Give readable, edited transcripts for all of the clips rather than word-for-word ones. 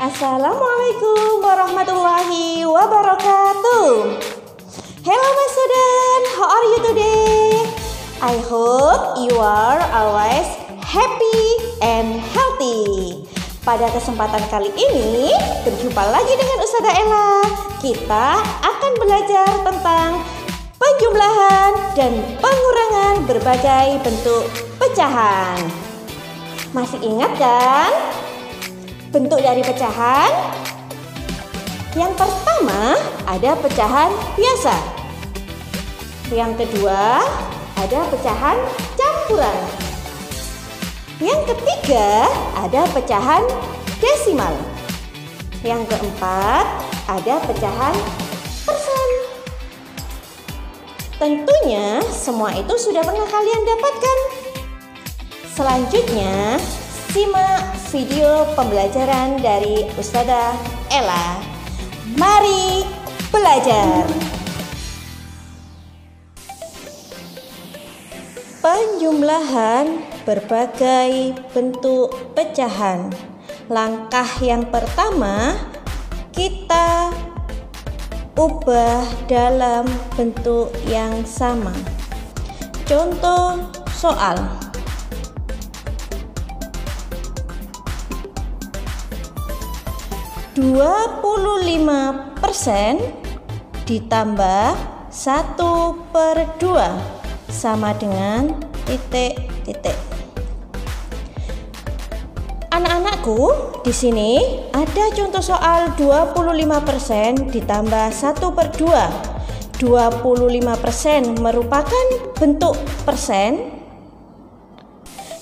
Assalamualaikum warahmatullahi wabarakatuh. Hello my student, how are you today? I hope you are always happy and healthy. Pada kesempatan kali ini, berjumpa lagi dengan Ustazah Ella. Kita akan belajar tentang penjumlahan dan pengurangan berbagai bentuk pecahan. Masih ingat kan? Bentuk dari pecahan. Yang pertama ada pecahan biasa. Yang kedua ada pecahan campuran. Yang ketiga ada pecahan desimal. Yang keempat ada pecahan persen. Tentunya semua itu sudah pernah kalian dapatkan. Selanjutnya simak video pembelajaran dari Ustazah Ella. Mari belajar. Penjumlahan berbagai bentuk pecahan. Langkah yang pertama, kita ubah dalam bentuk yang sama. Contoh soal. 25% ditambah 1/2 sama dengan titik-titik. Anak-anakku, di sini ada contoh soal 25% ditambah 1/2. 25% merupakan bentuk persen,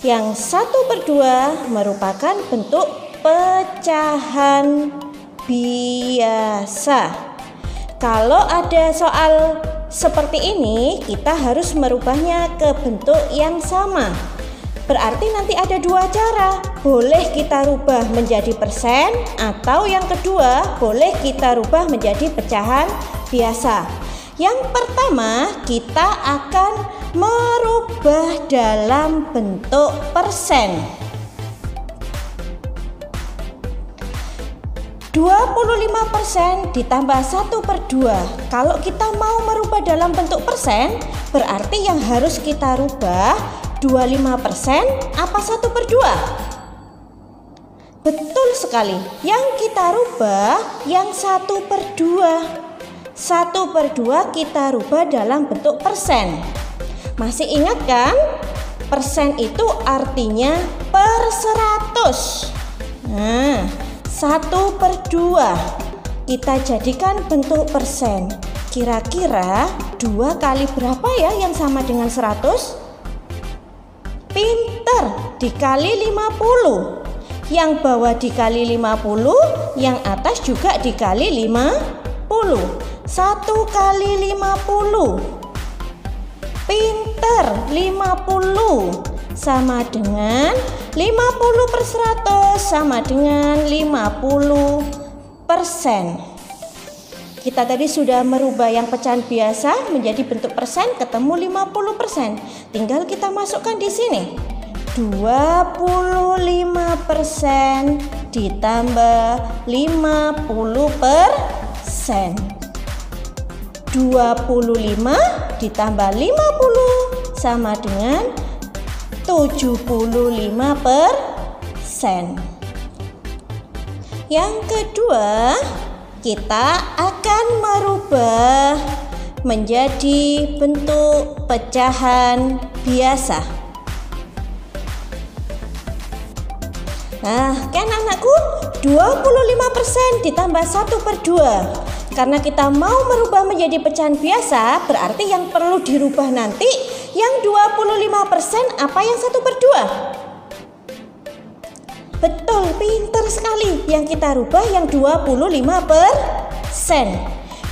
yang 1/2 merupakan bentuk pecahan biasa. Kalau ada soal seperti ini, kita harus merubahnya ke bentuk yang sama. Berarti nanti ada dua cara. Boleh kita rubah menjadi persen, atau yang kedua boleh kita rubah menjadi pecahan biasa. Yang pertama, kita akan merubah dalam bentuk persen. 25% ditambah 1/2. Kalau kita mau merubah dalam bentuk persen, berarti yang harus kita rubah 25% apa 1/2? Betul sekali. Yang kita rubah yang 1/2. 1/2 kita rubah dalam bentuk persen. Masih ingat kan? Persen itu artinya per 100. Nah, 1/2 kita jadikan bentuk persen. Kira-kira 2 kali berapa ya yang sama dengan 100? Pinter, dikali 50. Yang bawah dikali 50, yang atas juga dikali 50. 1 kali 50. Pinter, 50 sama dengan 50/100 sama dengan 50%. Kita tadi sudah merubah yang pecahan biasa menjadi bentuk persen, ketemu 50%. Tinggal kita masukkan di sini. 25% ditambah 50%. 25 ditambah 50 sama dengan 75%. Yang kedua, kita akan merubah menjadi bentuk pecahan biasa. Nah, kan anakku, 25% ditambah 1/2. Karena kita mau merubah menjadi pecahan biasa, berarti yang perlu dirubah nanti yang 25% apa yang 1/2? Betul, pinter sekali. Yang kita rubah yang 25%.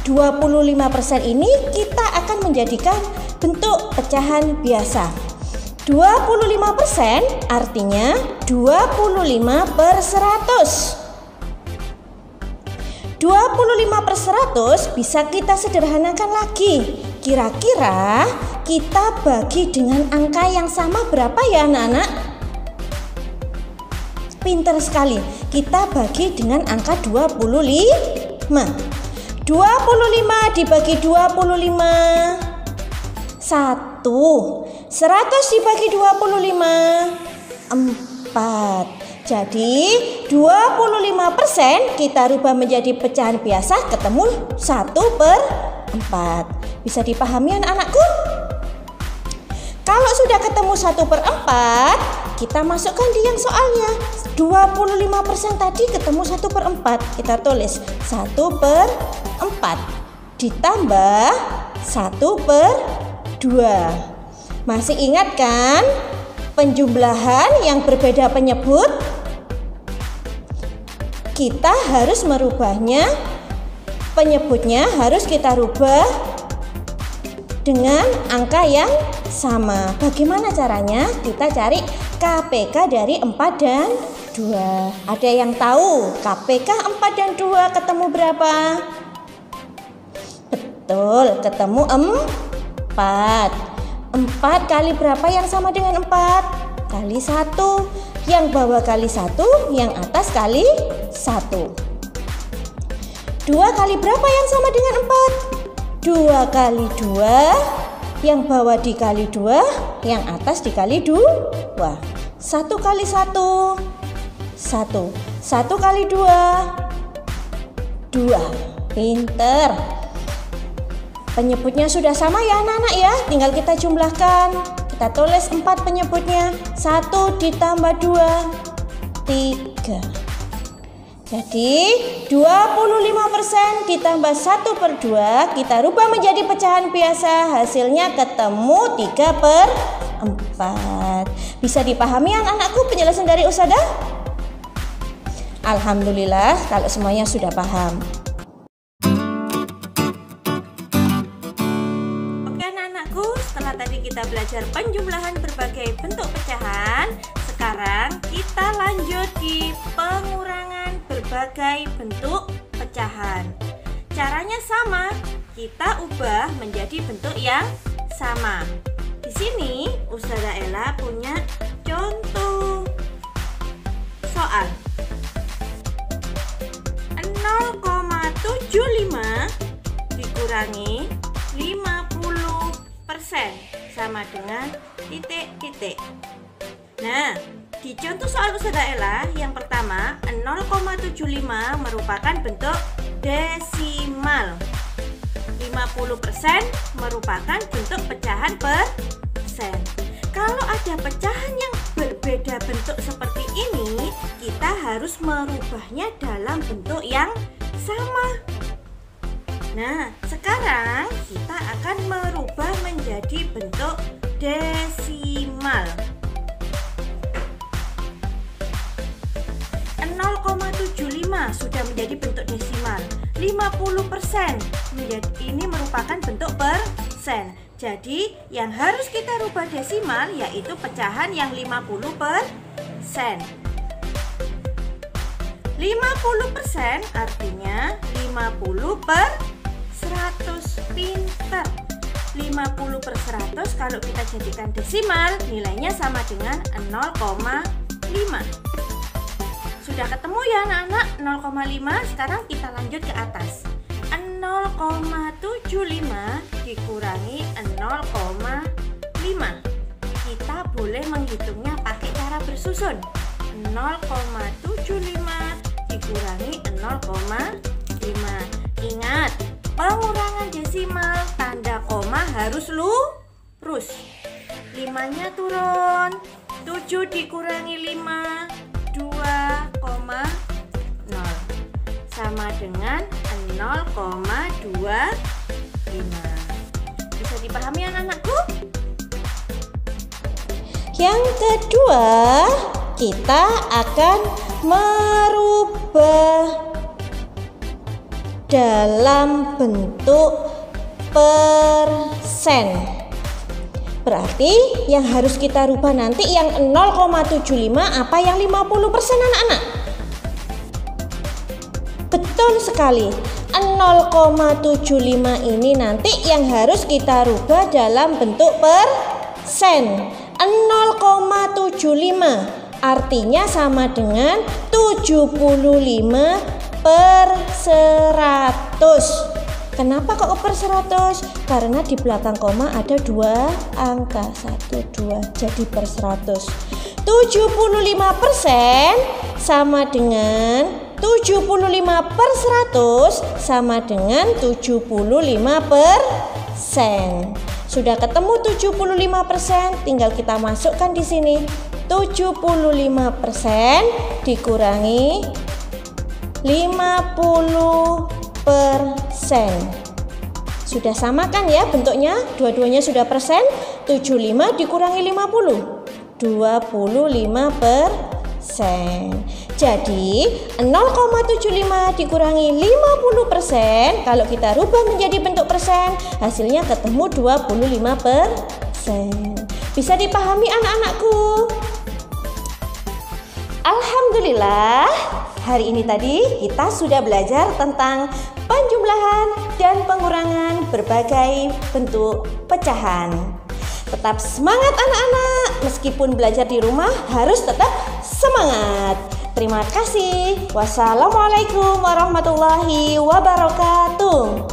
25% ini kita akan menjadikan bentuk pecahan biasa. 25% artinya 25/100. 25/100 bisa kita sederhanakan lagi. Kira-kira kita bagi dengan angka yang sama berapa ya anak-anak? Pinter sekali. Kita bagi dengan angka 25. 25 dibagi 25. 1. 100 dibagi 25. 4. Jadi 25% kita rubah menjadi pecahan biasa, ketemu 1/4. Bisa dipahami anak-anakku? Kalau sudah ketemu 1/4, kita masukkan di yang soalnya. 25% tadi ketemu 1/4. Kita tulis 1/4 ditambah 1/2. Masih ingat kan penjumlahan yang berbeda penyebut? Kita harus merubahnya, penyebutnya harus kita rubah dengan angka yang sama. Bagaimana caranya? Kita cari KPK dari 4 dan 2. Ada yang tahu KPK 4 dan 2 ketemu berapa? Betul, ketemu 4. 4 kali berapa yang sama dengan 4? Kali 1. Yang bawah kali 1, yang atas kali 1. 2 kali berapa yang sama dengan 4? 2 kali 2. Yang bawah dikali 2, yang atas dikali 2. 1 kali 1, 1. 1 kali 2, 2. Pinter. Penyebutnya sudah sama ya anak-anak ya. Tinggal kita jumlahkan. Kita tulis 4 penyebutnya. 1 ditambah 2, 3. Jadi 25% ditambah 1/2 kita rubah menjadi pecahan biasa. Hasilnya ketemu 3/4. Bisa dipahami anak-anakku penjelasan dari Ustazah? Alhamdulillah kalau semuanya sudah paham. Oke anak-anakku, setelah tadi kita belajar penjumlahan berbagai bentuk pecahan, sekarang kita lanjut di pengurangan berbagai bentuk pecahan. Caranya sama, kita ubah menjadi bentuk yang sama. Di sini Ustazah Ella punya contoh soal. 0,75 dikurangi 50% sama dengan titik-titik. Nah, di contoh soal Ustazah Ella yang pertama 0,75 merupakan bentuk desimal. 50% merupakan bentuk pecahan persen. Kalau ada pecahan yang berbeda bentuk seperti ini, kita harus merubahnya dalam bentuk yang sama. Nah, sekarang kita akan merubah menjadi bentuk desimal. 0,75 sudah menjadi bentuk desimal. 50% ini merupakan bentuk persen. Jadi yang harus kita rubah desimal yaitu pecahan yang 50%. 50% artinya 50/100. Pinter. 50/100 kalau kita jadikan desimal nilainya sama dengan 0,5. Sudah ketemu ya anak-anak 0,5. Sekarang kita lanjut ke atas. 0,75 dikurangi 0,5. Kita boleh menghitungnya pakai cara bersusun. 0,75 dikurangi 0,5. Ingat, pengurangan desimal tanda koma harus lurus. 5-nya turun. 7 dikurangi 5, 2,0 sama dengan 0,25. Bisa dipahami anak-anakku? Yang kedua, kita akan merubah dalam bentuk persen. Berarti yang harus kita rubah nanti yang 0,75 apa yang 50% anak-anak? Betul sekali. 0,75 ini nanti yang harus kita rubah dalam bentuk persen. 0,75 artinya sama dengan 75 per 100. Kenapa kok per 100? Karena di belakang koma ada 2 angka, 1, 2, jadi per 100. 75% sama dengan 75 per 100 sama dengan 75%. Sudah ketemu 75%, tinggal kita masukkan di sini. 75% dikurangi 50%. Sudah sama kan ya bentuknya? Dua-duanya sudah persen. 75 dikurangi 50, 25%. Jadi 0,75 dikurangi 50%, kalau kita rubah menjadi bentuk persen, hasilnya ketemu 25%. Bisa dipahami anak-anakku? Alhamdulillah, hari ini tadi kita sudah belajar tentang penjumlahan dan pengurangan berbagai bentuk pecahan. Tetap semangat anak-anak, meskipun belajar di rumah harus tetap semangat. Terima kasih. Wassalamualaikum warahmatullahi wabarakatuh.